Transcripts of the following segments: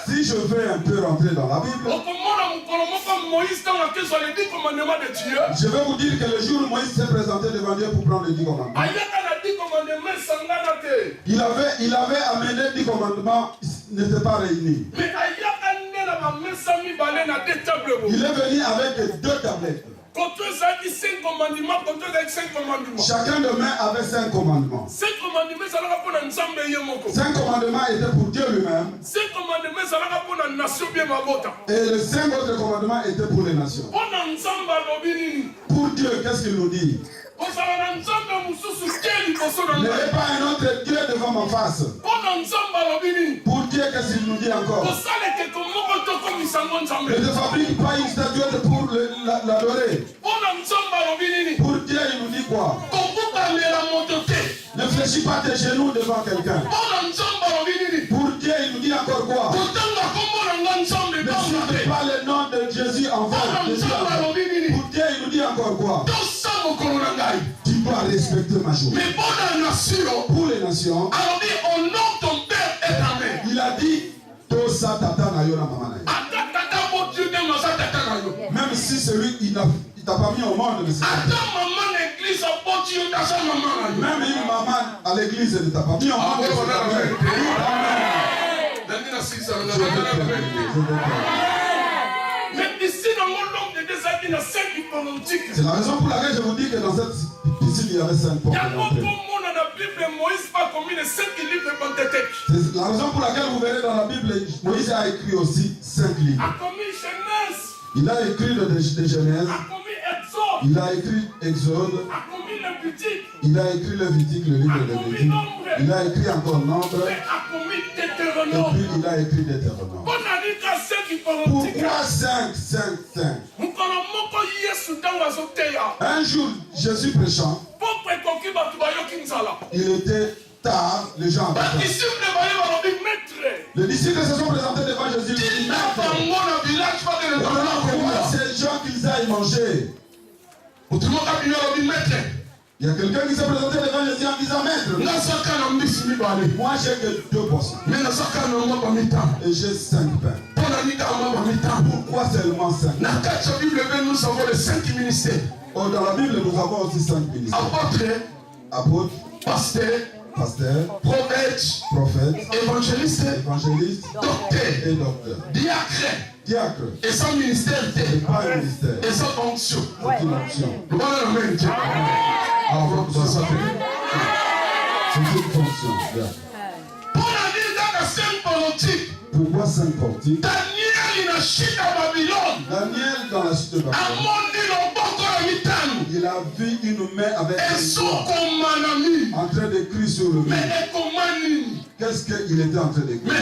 Si je veux un peu rentrer dans la Bible, je vais vous dire que le jour où Moïse s'est présenté devant Dieu pour prendre les 10 commandements, il avait amené 10 commandements, ils n'étaient pas réunis. Il est venu avec 2 tablettes. Chacun de main avait 5 commandements. 5 commandements étaient pour Dieu lui-même. Et les 5 autres commandements étaient pour les nations. Pour Dieu, qu'est-ce qu'il nous dit? N'ayez pas un autre Dieu devant ma face. Pour Dieu, qu'est-ce qu'il nous dit encore? Ne te fabrique pas une statuette pour l'adorer. Pour Dieu, il nous dit quoi? Ne fléchis pas tes genoux devant quelqu'un. Pour Dieu, il nous dit encore quoi? Ne cite pas le nom de Jésus en vain. Pour Dieu, il nous dit encore quoi? Tu dois respecter ma journée. Pour les nations, il a dit Tosa tata na yona mama na. Même si celui il t'a pas mis au monde, mais c'est même une maman à l'église ne t'a pas mis au monde. C'est la raison pour laquelle je vous dis que dans cette piscine il y avait 5 portes. C'est la raison pour laquelle vous verrez dans la Bible, Moïse a écrit aussi 5 livres. Il a écrit le Genèse. Il a écrit Exode. Il a écrit Lévitique, le livre de Lévitique. Il a écrit encore Nombre. Et puis il a écrit Deutéronome. Pourquoi 5? Un jour, Jésus prêchant, il était tard, les gens avaient faim. Les disciples se sont présentés devant Jésus. Ils lui ont dit, ces gens qu'ils aillent manger. Il y a quelqu'un qui s'est présenté devant Jésus en disant, maître, moi j'ai que 2 portions. Et j'ai 5 pains. Pourquoi seulement 5? Dans la Bible, nous avons les 5 ministères. Oh, dans la Bible, nous avons aussi 5 ministères. Apôtre, pasteur, prophète, évangéliste, docteur et docteur. Diacre. Et sans ministère, et pas un ministère. Et sans onction. C'est une onction. C'est une fonction. Pourquoi 5 portiques? Daniel dans la chute de Babylone. Il a vu une main avec un doigt en train d'écrire sur le mur. Qu'est-ce qu'il était en train d'écrire?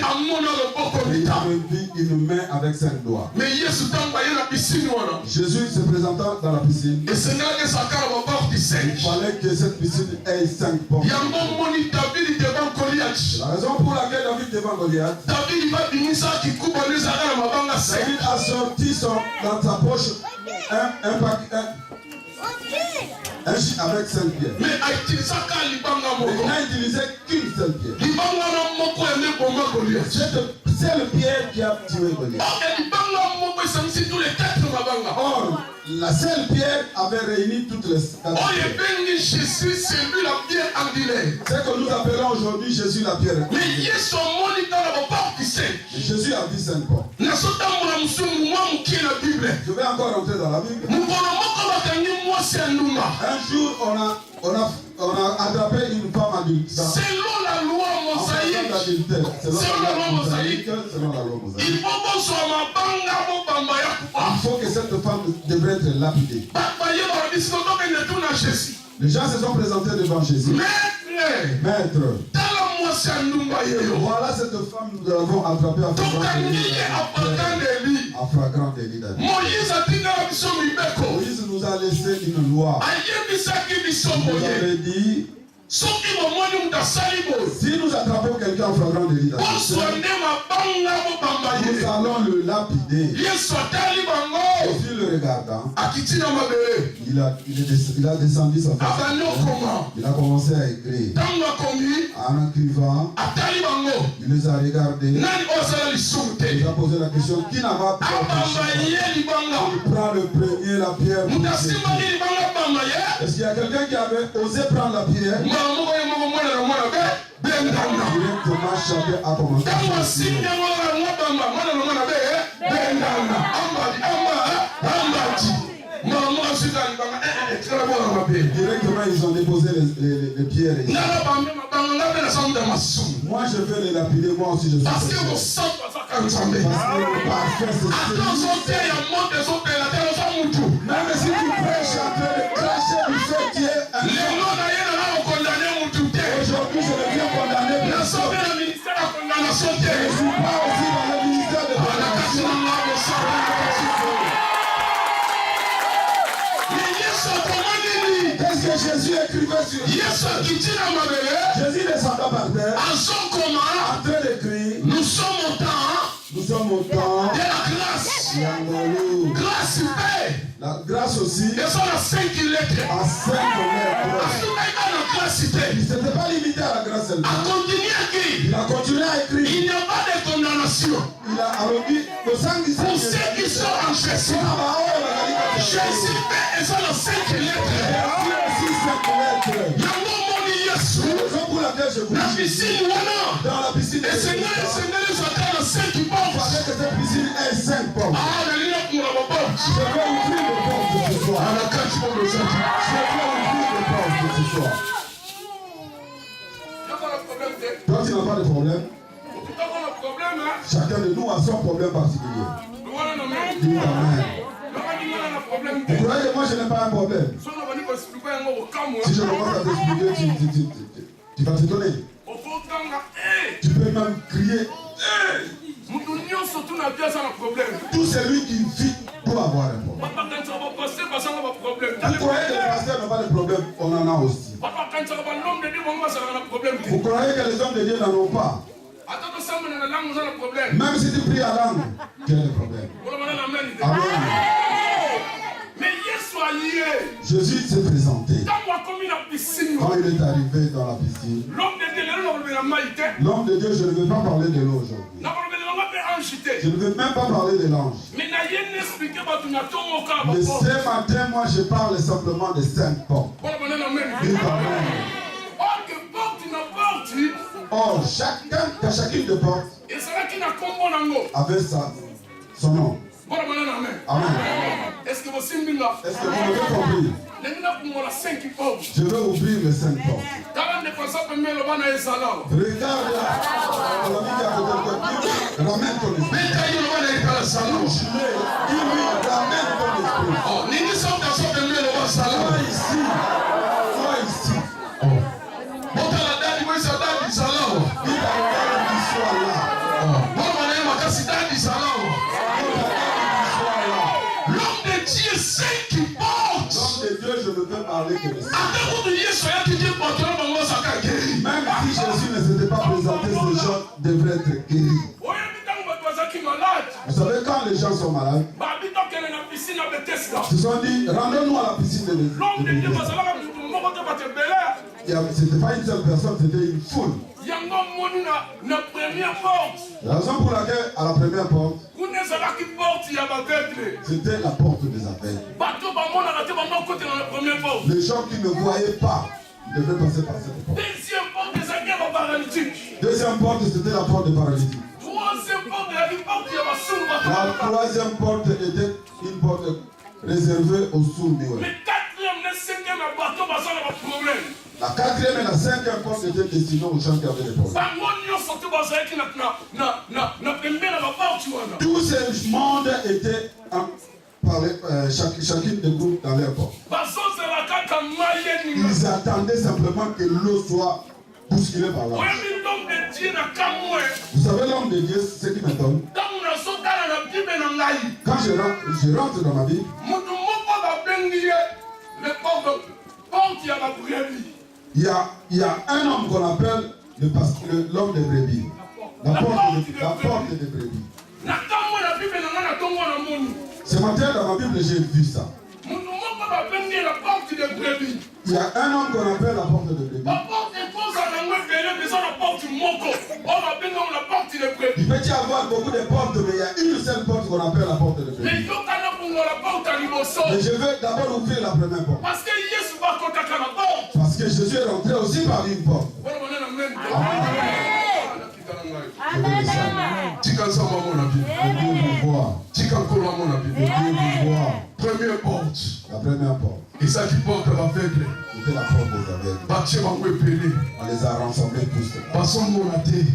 Il a vu une main avec 5 doigts. Jésus se présentant dans la piscine. Il fallait que cette piscine ait 5 portes. C'est la raison pour laquelle David devant Goliath. David a sorti dans sa poche un chien avec 5 pierres. Mais il n'a utilisé qu'une seule pierre. C'est le pierre qui a tué Goliath. Or, la seule pierre avait réuni toutes les 4 pierres. C'est que nous appelons aujourd'hui Jésus la pierre. Jésus a dit 5 portes. Je vais encore rentrer dans la Bible. Un jour, on a attrapé une femme adulte. Selon la loi mosaïque. Il faut que cette femme devrait être lapidée. Les gens se sont présentés devant Jésus. Maître. Voilà cette femme, nous l'avons attrapée en flagrant délit. Moïse nous a laissé une loi. Il nous avait dit, si nous attrapons quelqu'un en flagrant délit, nous allons le lapider. Jésus le regardant, il a descendu sa face. Il a commencé à écrire. En écrivant, il les a regardés. Il a posé la question, qui n'a pas péché? Il prend le premier la pierre. Est-ce qu'il y a quelqu'un qui avait osé prendre la pierre? Directement, chacun a commencé directement, ils ont déposé les pierres. Moi, je vais les lapider. Moi aussi, je suis parce que le parfait, même si tu prêches en train de cracher du feu qui est aujourd'hui, je deviens condamné. Je ne suis pas aussi dans le ministère de condamnation. Qu'est-ce que Jésus écrivait sur Jésus descendant par terre, en train d'écrire, nous sommes au temps de la grâce. La grâce aussi, à 5 lettres. Il ne s'était pas limité à la grâce seulement. Il a continué à écrire. Il n'y a pas de condamnation. Il a dit, pour ceux qui sont en Jésus. Jésus est sur les 5 lettres. Pour laquelle je vous dis, dans la piscine, et Seigneur, nous attend 5 pommes. Avec cette piscine est 5 pommes. Je vais ouvrir les portes ce soir. Je vais ouvrir les portes ce soir. Toi, tu n'as pas de problème. Chacun de nous a son problème particulier. Dis amen. Vous croyez que moi je n'ai pas un problème? Si je commence à t'expliquer, tu vas t'étonner. Tu peux même crier. Tout celui qui vit doit avoir un problème. Vous croyez que les pasteurs n'ont pas de problème? On en a aussi. Vous croyez que les hommes de Dieu n'en ont pas? Même si tu pries à langue, tu as des problèmes. Amen. Jésus s'est présenté. Quand il est arrivé dans la piscine, l'homme de Dieu, je ne veux pas parler de l'eau aujourd'hui. Je ne veux même pas parler de l'ange. Mais ce matin, moi, je parle simplement de 5 portes. Or, chacune de portes avait son nom. Amen. Est-ce que vous m'avez compris? Je vais ouvrir les 5 portes. Regarde ramène ton esprit. Dis-lui, ramène ton esprit. Sois ici. Sois ici. Il a regardé qu'il soit là. L'homme de Dieu sait qu'il porte. L'homme de Dieu, je ne veux parler que de ça. Même si Jésus ne s'était pas présenté, ces gens devraient être guéris. Vous savez, quand les gens sont malades, ils se sont dit, rendons-nous à la piscine de Bethesda. Ce n'était pas une seule personne, c'était une foule. La raison pour laquelle, à la première porte, c'était la porte des aveugles. Les gens qui ne voyaient pas devaient passer par cette porte. Deuxième porte, c'était la porte des paralytiques. La troisième porte était une porte réservée aux sourds-muets. La quatrième et la cinquième porte étaient destinées aux gens qui avaient des problèmes. Tous ces mondes étaient chacune des groupes dans leur porte. Ils attendaient simplement que l'eau soit bousculée par là. Vous savez, l'homme de Dieu, c'est ce qui m'étonne. Quand je rentre dans ma Bible, il y a un homme qu'on appelle l'homme des brebis. La porte des brebis. Ce matin, dans ma Bible, j'ai vu ça. Il y a un homme qu'on appelle la porte de brebis. Il peut y avoir beaucoup de portes, mais il y a une seule porte qu'on appelle la porte de brebis. Mais je veux d'abord ouvrir la première porte. Parce que Jésus est rentré aussi par une porte. Amen. Première porte. La première porte. Et ça qui porte l'aveugle. C'était la porte des aveugles. On les a rassemblés tous.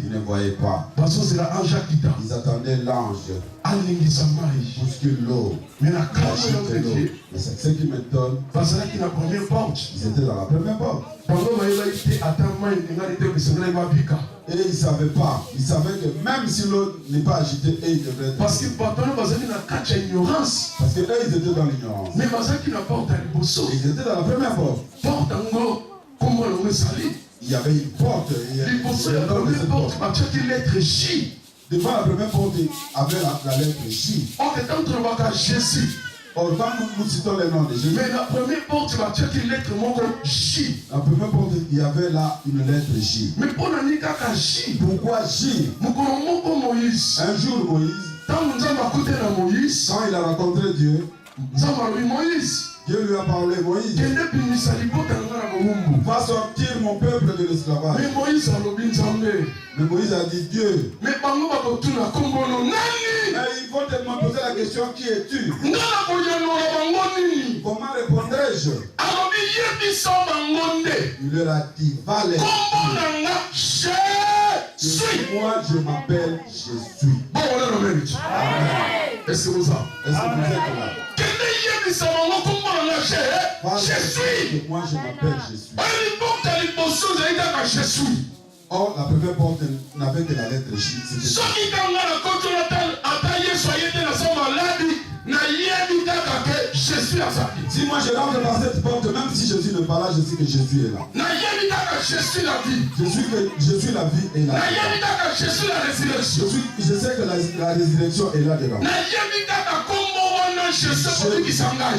Ils ne voyaient pas. Ils attendaient l'ange. Bouscule l'eau. Mais ce qui m'étonne, ils étaient dans la première porte. Et ils ne savaient pas. Ils savaient que même si l'eau n'est pas agitée, ils devraient être. Parce que eux, ils étaient dans l'ignorance. Ils étaient dans la première porte. Il y avait une porte. Devant la première porte, il y avait la lettre J. Or, quand nous citons les noms de Jésus, mais la première porte, tu vas checker une lettre J. La première porte, il y avait là une lettre J. Mais pour la J. Pourquoi J? Un jour, Moïse, quand il a rencontré Dieu, Dieu lui a parlé, Moïse, va sortir mon peuple de l'esclavage. Mais Moïse a dit Dieu. Mais ils vont tellement poser la question, qui es-tu? Comment répondrai-je? Il leur a dit, va les moi je m'appelle Jésus. Est-ce que vous êtes là? Moi je m'appelle Jésus. Or, la première porte n'avait que la lettre J. Si moi je rentre par cette porte, même si Jésus n'est pas là, je sais que Jésus est là. Je suis la vie est là. Je sais que la résurrection est là dedans. Je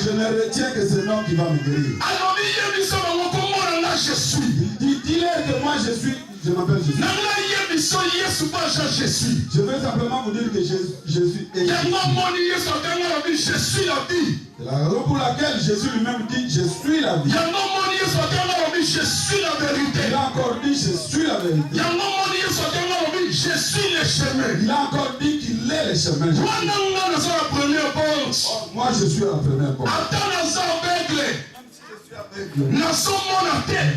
ne retiens que ce nom qui va me guérir. Dis-leur que moi je suis. Je m'appelle Jésus. Je veux simplement vous dire que Jésus est la vie. C'est la raison pour laquelle Jésus lui-même dit je suis la vie. Il a encore dit je suis la vérité. Je suis le chemin. Il a encore dit qu'il est le chemin. Moi je suis la première porte.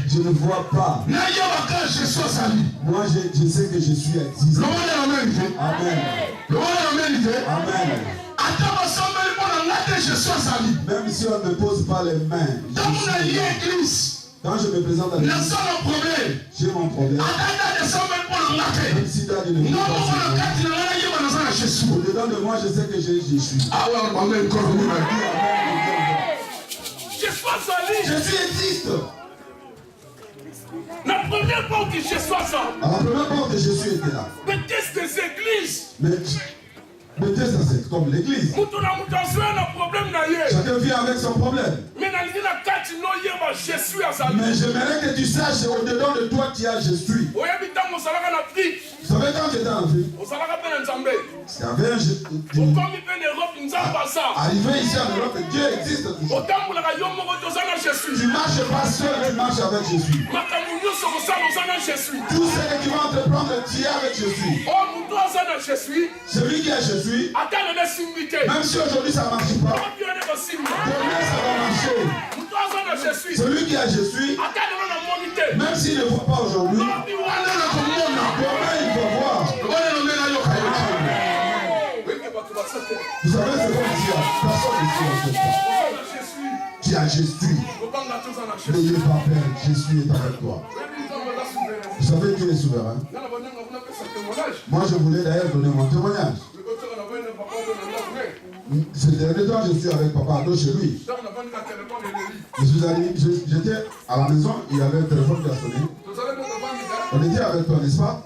Je ne vois pas. Moi je sais que je suis existant. Amen. Amen. Même si on ne me pose pas les mains, quand je me présente à l'église, j'ai mon problème. Même si Dieu ne me pose pas. Au-dedans de moi, je sais que je suis. Amen. Jésus existe. La première porte de Jésus ça. À la première porte de Jésus était là. Mais qu'est-ce que c'est l'église? Mais qu'est-ce que c'est comme l'église? Chacun vient avec son problème. Mais j'aimerais que tu saches au-dedans de toi qui a Jésus. Vous savez quand j'étais en Afrique, il y avait arrivé ici en Europe, Dieu existe toujours. Tu marches pas seul, tu marches avec Jésus. Tout ce que tu vas entreprendre, tu es avec Jésus. Celui qui a Jésus, même si aujourd'hui ça ne marche pas, demain ça va marcher. Celui qui a Jésus, même s'il ne voit pas aujourd'hui, demain il va voir. Vous savez ce qu'on dit, personne ici en fait ça. Qui a Jésus, n'ayez pas peur, Jésus est avec toi. Vous savez qu'il est souverain. Moi je voulais d'ailleurs donner mon témoignage. Ces derniers temps, je suis avec Papa Ado chez lui. J'étais à la maison, il y avait un téléphone qui a sonné. On était avec toi, n'est-ce pas?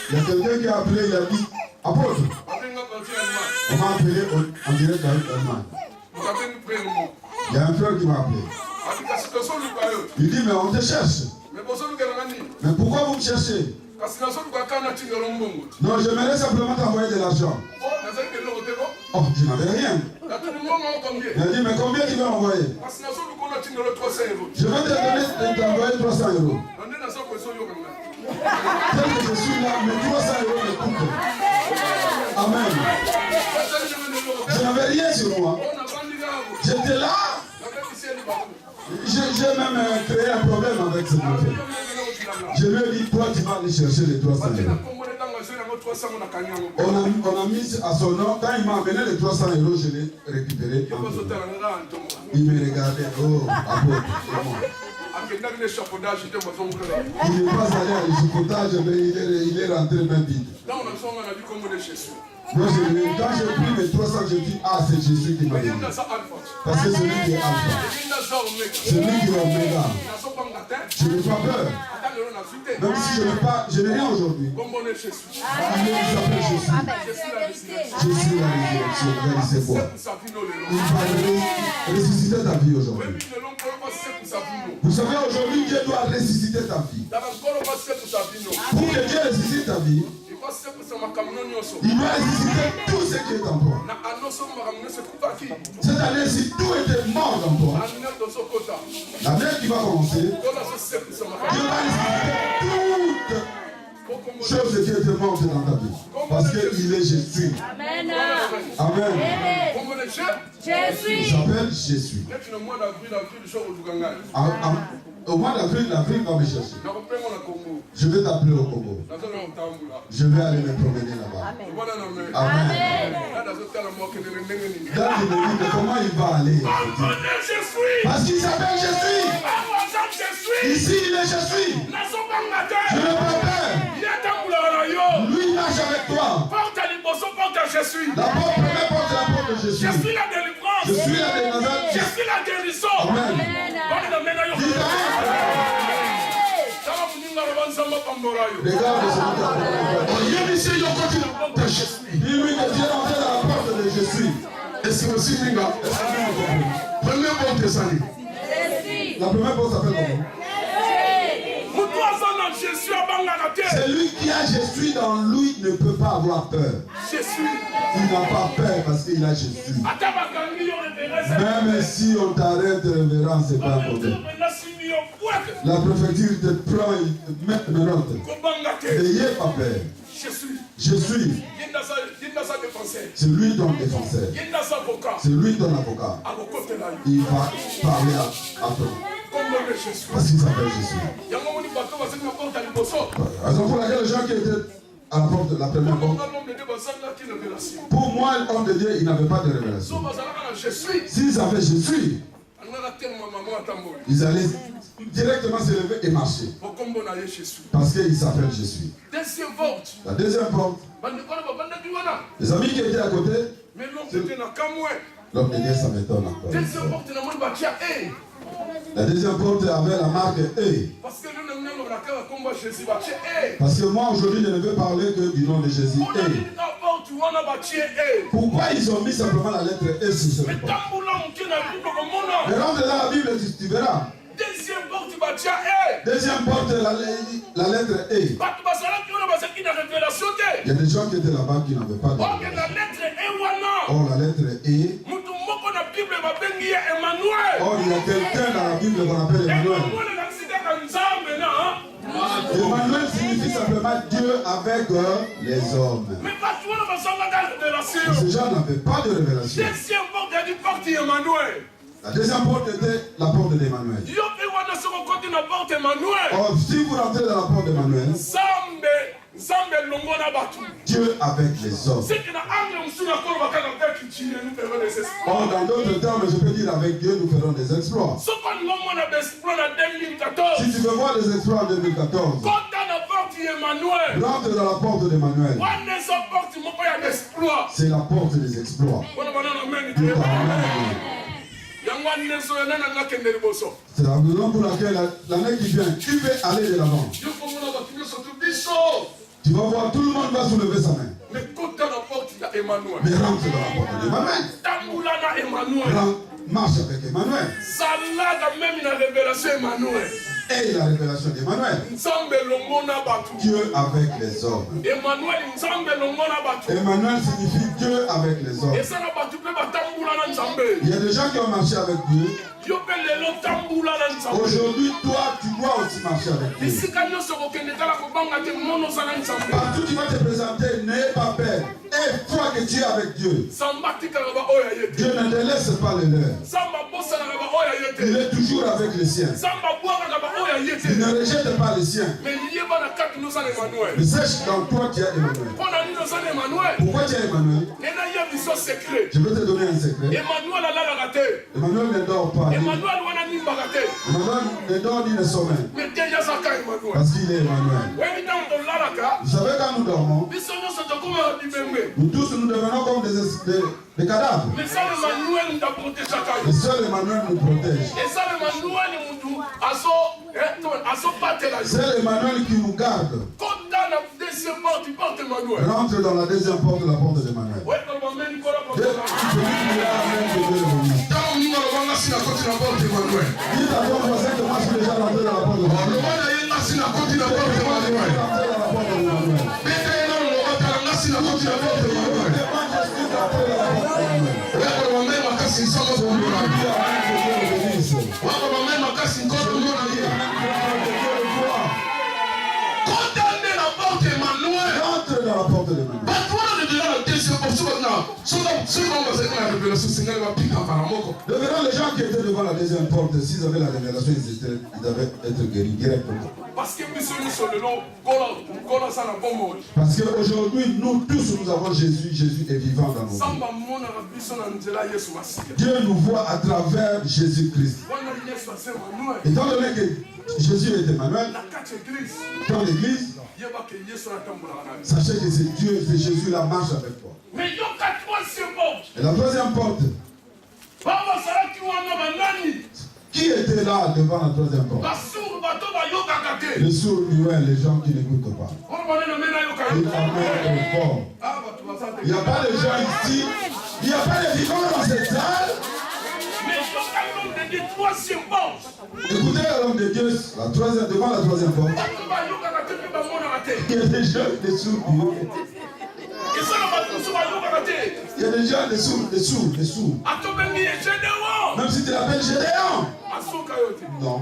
Il y a quelqu'un qui a appelé, il a dit, apôtre. On m'a appelé en direct d'Allemagne. Il y a un frère qui m'a appelé. Il dit, mais on te cherche. Mais pourquoi vous me cherchez? Non, j'aimerais simplement t'envoyer de l'argent. Oh, je n'avais rien. Il a dit, mais combien tu vas m'envoyer? Je vais te donner, t'envoyer 300 euros. Tel que je suis là, mais 300 euros me coûtent. Amen. Je n'avais rien sur moi. J'étais là. J'ai même créé un problème avec ce monsieur. Je lui ai dit, toi tu vas aller chercher les 300 euros. On a mis à son nom, quand il m'a amené les 300 euros, je l'ai récupéré. Il me regardait, oh, apôtre, c'est moi. Il n'est pas allé à l'échafaudage, mais il est rentré même vite. Moi, quand j'ai pris mes 300, j'ai dit, ah, c'est Jésus qui m'a dit. Parce que c'est lui qui est Alpha. C'est lui qui est Oméga. Je n'ai pas peur. Même si je n'ai rien aujourd'hui. Il s'appelle Jésus. Je suis la résurrection. C'est quoi? Il va ressusciter ta vie aujourd'hui. Vous savez, aujourd'hui, Dieu doit ressusciter ta vie. Pour que Dieu ressuscite ta vie, il doit ressusciter tout ce qui est en toi. C'est-à-dire, si tout était mort en toi, la mer qui va commencer, Dieu va ressusciter toutes choses qui étaient mortes dans ta vie. Parce qu'il est Jésus. Amen. Amen. Il s'appelle Jésus. Au mois d'avril, l'Afrique va me chercher. Je vais t'appeler au Congo. Je vais aller me promener là-bas. Amen. Là, je me dis, mais comment il va aller? Parce qu'il s'appelle Jésus. Ici, il est Jésus. Je n'ai pas peur. Lui, il marche avec toi. La première porte, c'est la porte de Jésus. Je suis la délivrance. Je suis la délivrance. Je suis la guérison. Amen. Regarde ce que tu as. Dis-lui que tu es rentré dans la porte de Jésus. Est-ce que aussi, Ninga? Première porte, c'est la première porte s'appelle comment? C'est lui qui a Jésus dans lui ne peut pas avoir peur. Il n'a pas peur parce qu'il a Jésus. Même si on t'arrête, révérend, c'est pas un problème. La préfecture te prend et te met note. N'ayez pas peur. Jésus, c'est lui ton défenseur. C'est lui ton avocat. Il va parler à toi. Parce qu'il s'appelle Jésus. Raison pour laquelle les gens qui étaient à la porte de la première porte, pour moi, l'homme de Dieu, il n'avait pas de révélation. S'ils avaient Jésus, ils allaient directement se lever et marcher. Parce qu'il s'appelle Jésus. La deuxième porte, les amis qui étaient à côté, l'homme de Dieu, ça m'étonne encore. La deuxième porte avait la marque E. Parce que moi aujourd'hui je ne veux parler que du nom de Jésus. Pourquoi ils ont mis simplement la lettre E sur cette porte? Mais rentre dans la Bible, tu verras. Deuxième porte, la lettre E. Il y a des gens qui étaient là-bas qui n'avaient pas de révélation. Or la lettre E. Or il y a quelqu'un dans la Bible qu'on appelle Emmanuel. Emmanuel signifie simplement Dieu avec les hommes. Ces gens n'avaient pas de révélation. La deuxième porte était la porte d'Emmanuel. Or, si vous rentrez dans la porte d'Emmanuel, Dieu avec les hommes. Or, dans d'autres termes, je peux dire avec Dieu, nous ferons des exploits. Si tu veux voir des exploits en 2014, rentre dans la porte d'Emmanuel. C'est la porte des exploits. C'est la raison pour laquelle l'année qui vient, tu veux aller de l'avant. Tu vas voir, tout le monde va soulever sa main. Mais rentre dans la porte d'Emmanuel. Marche avec Emmanuel. Et la révélation d'Emmanuel. Dieu avec les hommes. Emmanuel signifie Dieu avec les hommes. Il y a des gens qui ont marché avec Dieu. Aujourd'hui, toi, tu dois aussi marcher avec Dieu. Partout tu vas te présenter, n'aie pas peur. Et toi que tu es avec Dieu. Dieu ne te laisse pas le leur. Il est toujours avec les siens. Il ne rejette pas les siens. Mais sache dans toi tu as Emmanuel. Pourquoi tu as Emmanuel? Je vais te donner un secret. Emmanuel ne dort pas. Emmanuel ne dort ni ne sommeille. Parce qu'il est Emmanuel. Vous savez quand nous dormons, nous tous nous devenons comme des cadavres. Mais seul Emmanuel nous protège. C'est Emmanuel qui nous garde. Rentre dans la deuxième porte, la porte d'Emmanuel. Dis à ton voisin que moi je suis déjà rentré dans la porte d'Emmanuel. Rentre dans la porte d'Emmanuel. Devant les gens qui étaient devant la deuxième porte, s'ils avaient la révélation, ils devaient être guéris directement. Parce qu'aujourd'hui, nous tous, nous avons Jésus. Jésus est vivant dans nos vies. Dieu nous voit à travers Jésus-Christ. Étant donné que Jésus est Emmanuel, dans l'église, sachez que c'est Dieu, c'est Jésus la marche avec toi. Et la troisième porte. Qui était là devant la troisième porte? Les sourds, les gens qui n'écoutent pas. Il n'y a pas de gens ici. Il n'y a pas de vivants dans cette salle. Écoutez l'homme de Dieu devant la troisième porte. Il y a des gens, des sourds. Il y a des gens, des sourds. Même si tu l'appelles Gédéon. Non.